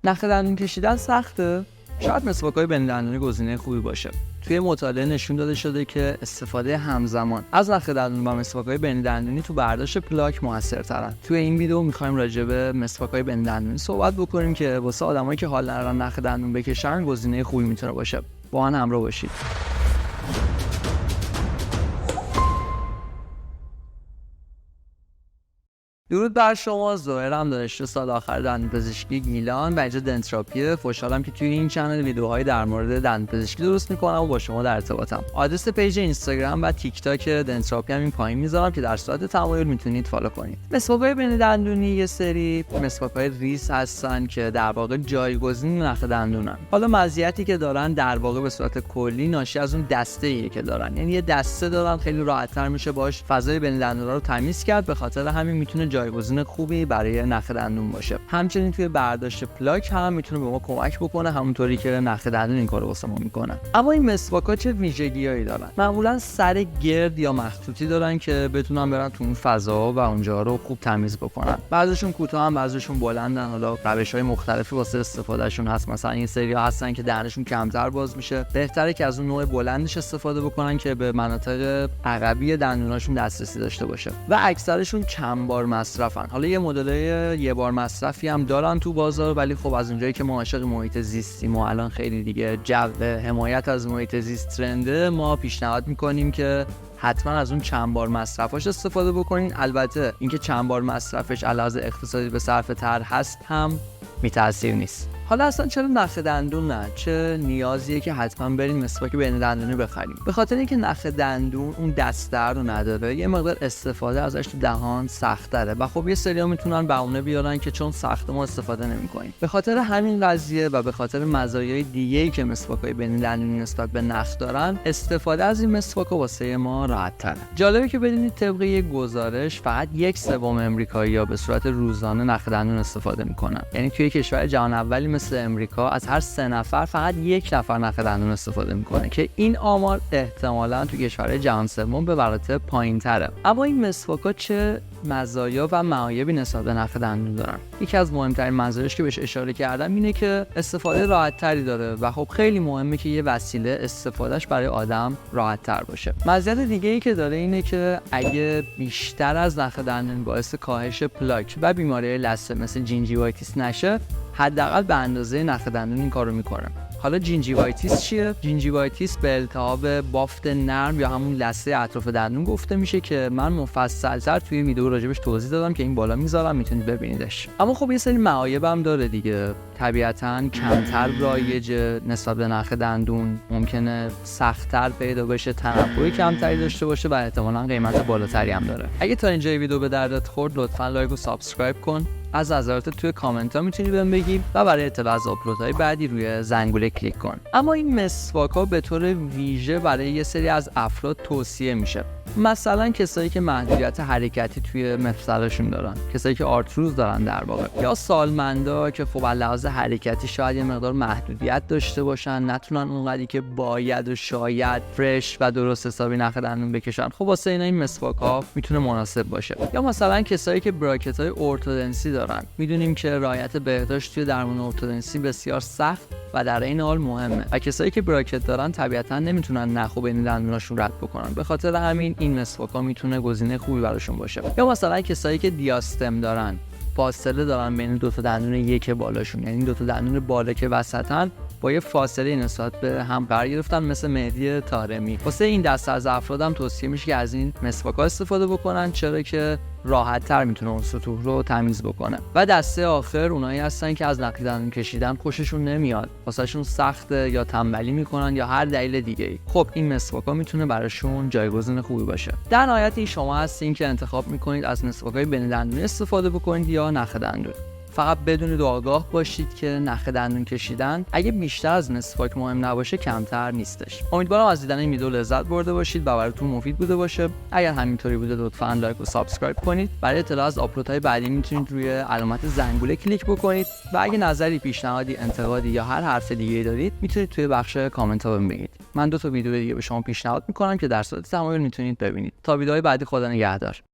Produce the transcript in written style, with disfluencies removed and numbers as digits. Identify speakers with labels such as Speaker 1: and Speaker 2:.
Speaker 1: نخ دندون کشیدن سخته؟ شاید مسواک‌های بین دندونی گزینه خوبی باشه. توی مطالعه نشون داده شده که استفاده همزمان از نخ دندون و مسواک‌های بین دندونی تو برداشت پلاک موثرترن. توی این ویدیو می‌خوایم راجع به مسواک‌های بین دندونی صحبت بکنیم که واسه آدمایی که حال ندارن نخ دندون بکشن گزینه خوبی میتونه باشه. با من همراه باشید. درود بر شما، ظاهرم دانشجو سال آخر دندانپزشکی گیلان و اینجا دنتراپیه. خوشحالم که توی این چنل ویدیوهایی در مورد دندانپزشکی درست میکنم و با شما در ارتباطم. آدرس پیج اینستاگرام و تیک تاک دنتراپی هم این پایین میذارم که در صورت تمایل میتونید فالو کنید. مسواک‌های بین دندونی یه سری مسواک‌های ریز هستن که در واقع جایگزین نخ دندونن. حالا مزیتی که دارن در واقع به صورت کلی ناشی از اون دسته‌ایه که دارن، یعنی یه دسته دارن، خیلی راحت‌تر میشه باش فضای بین دندونا رو تمیز کرد. به خاطر همین میتونه جایگزین خوبی برای نخ دندون باشه. همچنین توی برداشت پلاک هم میتونه به ما کمک بکنه، همونطوری که نخ دندون این کارو واسه ما میکنه. اما این مسواک‌ها چه ویژگی‌هایی دارن؟ معمولا سر گرد یا مخطوطی دارن که بتونن برن تو اون فضا و اونجا رو خوب تمیز بکنن. بعضیشون کوتاهن، بعضیشون بلندن. حالا روش‌های مختلفی واسه استفادهشون هست. مثلا این سری‌ها هستن که دهنشون کمتر باز میشه. بهتره که از اون نوع بلندش استفاده بکنن که به مناطق عقبی دندوناشون دسترسی داشته باشه. و اکثرشون چند بار مصرفن. حالا یه مدل یه بار مصرفی هم دارن تو بازار، ولی خب از اونجایی که ما عاشق محیط زیستیم و الان خیلی دیگه جو حمایت از محیط زیست ترنده، ما پیشنهاد میکنیم که حتما از اون چند بار مصرفاش استفاده بکنین. البته اینکه چند بار مصرفش علاوه اقتصادی به صرفه تر هست هم بی‌تأثیر نیست. حالا اصلا چرا نخ دندون نه؟ چه نیازیه که حتما بریم مسواک بین دندونی بخریم؟ به خاطر اینکه نخ دندون اون دسته رو نداره، یه مقدار استفاده ازش تو دهان سخت‌تره و خب یه سری‌ها میتونن بهونه بیارن که چون سخت ما استفاده نمی‌کنیم. به خاطر همین قضیه و به خاطر مزایای دیگه‌ای که مسواک‌های بین دندونی نسبت به نخ دارن، استفاده از این مسواک واسه ما راحت‌تره. جالبه که بدونید طبق یک گزارش فقط 1/3 آمریکایی‌ها به صورت روزانه نخ دندون استفاده می‌کنن. یعنی توی کشور جهان اولی مثل امریکا از هر 3 نفر فقط 1 نفر نخ دندون استفاده میکنه که این آمار احتمالاً تو کشورهای جهان سوم به مراتب پایین‌تره. اما این مسواک‌ها چه مزایا و معایبی نسبت به نخ دندون دارن؟ یکی از مهمترین مزایاش که بهش اشاره کردم اینه که استفاده راحت‌تری داره و خب خیلی مهمه که یه وسیله استفادهش برای آدم راحت‌تر باشه. مزیت دیگه‌ای که داره اینه که اگه بیشتر از نخ دندون باعث کاهش پلاک و بیماری‌های لثه مثل جینجیوایتیس نشه، حداقل به اندازه نخ دندون این کارو میکنه. حالا جینجیوایتیس چیه؟ جینجیوایتیس به التهاب بافت نرم یا همون لثه اطراف دندون گفته میشه که من مفصل‌تر توی ویدیو راجبش توضیح دادم که این بالا میذارم، میتونید ببینیدش. اما خب یه سری معایب هم داره دیگه. طبیعتاً کمتر رایجه نسبت به نخ دندون، ممکنه سخت‌تر پیدا بشه، تنوع کمتری داشته باشه و احتمالاً قیمت بالاتری هم داره. اگه تا اینجای ویدیو به دردت خورد، لطفاً لایک و سابسکرایب کن. از نظراتت توی کامنت ها میتونی بهم بگی و برای اطلاع از آپلودهای بعدی روی زنگوله کلیک کن. اما این مسواک ها به طور ویژه برای یه سری از افراد توصیه میشه. مثلا کسایی که محدودیت حرکتی توی مفصلشون دارن، کسایی که آرتروز دارن در واقع، یا سالمندا که خب از لحاظ حرکتی شاید یه مقدار محدودیت داشته باشن، نتونن اونقدری که باید و شاید فرش و درست حسابی نخ دندون بکشن. خب واسه اینا این مسواک ها میتونه مناسب باشه. یا مثلا کسایی که براکت های ارتودنسی دارن. میدونیم که رعایت بهداشت توی درمان ارتودنسی بسیار سخت و در این حال مهمه و کسایی که براکت دارن طبیعتا نمیتونن نخ بین دندوناشون رد بکنن. به خاطر همین این مسواک‌ها میتونه گزینه خوبی براشون باشه. یا مثلا کسایی که دیاستم دارن، فاصله دارن بین دو تا دندون یک بالاشون، یعنی دو تا دندون بالا که وسطن با یه فاصله نسبت به هم قرار گرفتن، مثل مهدی طارمی. واسه این دسته از افرادم توصیه میشه که از این مسواک‌ها استفاده بکنن، چرا که راحت‌تر میتونه اون سطوح رو تمیز بکنه. و دسته آخر اونایی هستن که از نخ دندون کشیدن خوششون نمیاد، واسهشون سخته یا تنبلی میکنن یا هر دلیل دیگه‌ای. خب این مسواک‌ها میتونه براشون جایگزین خوبی باشه. در نهایت این شما هستین که انتخاب میکنید از مسواک‌های بین دندونی استفاده بکنید یا نخ دندون. فقط بدونید و آگاه باشید که نخ دندون کشیدن اگه بیشتر از مسواک مهم نباشه کمتر نیستش. امیدوارم از دیدن این ویدیو لذت برده باشید و براتون مفید بوده باشه. اگر همینطوری بوده لطفاً لایک و سابسکرایب کنید. برای اطلاع از آپلودهای بعدی میتونید روی علامت زنگوله کلیک بکنید و اگه نظری، پیشنهادی، انتقادی یا هر حرف دیگه‌ای دارید میتونید توی بخش کامنت ها بهم بگید. من 2 تا ویدیو دیگه به شما پیشنهاد میکنم که در صورت تمایل میتونید ببینید. تا ویدیوهای بعدی، خدا نگهدار.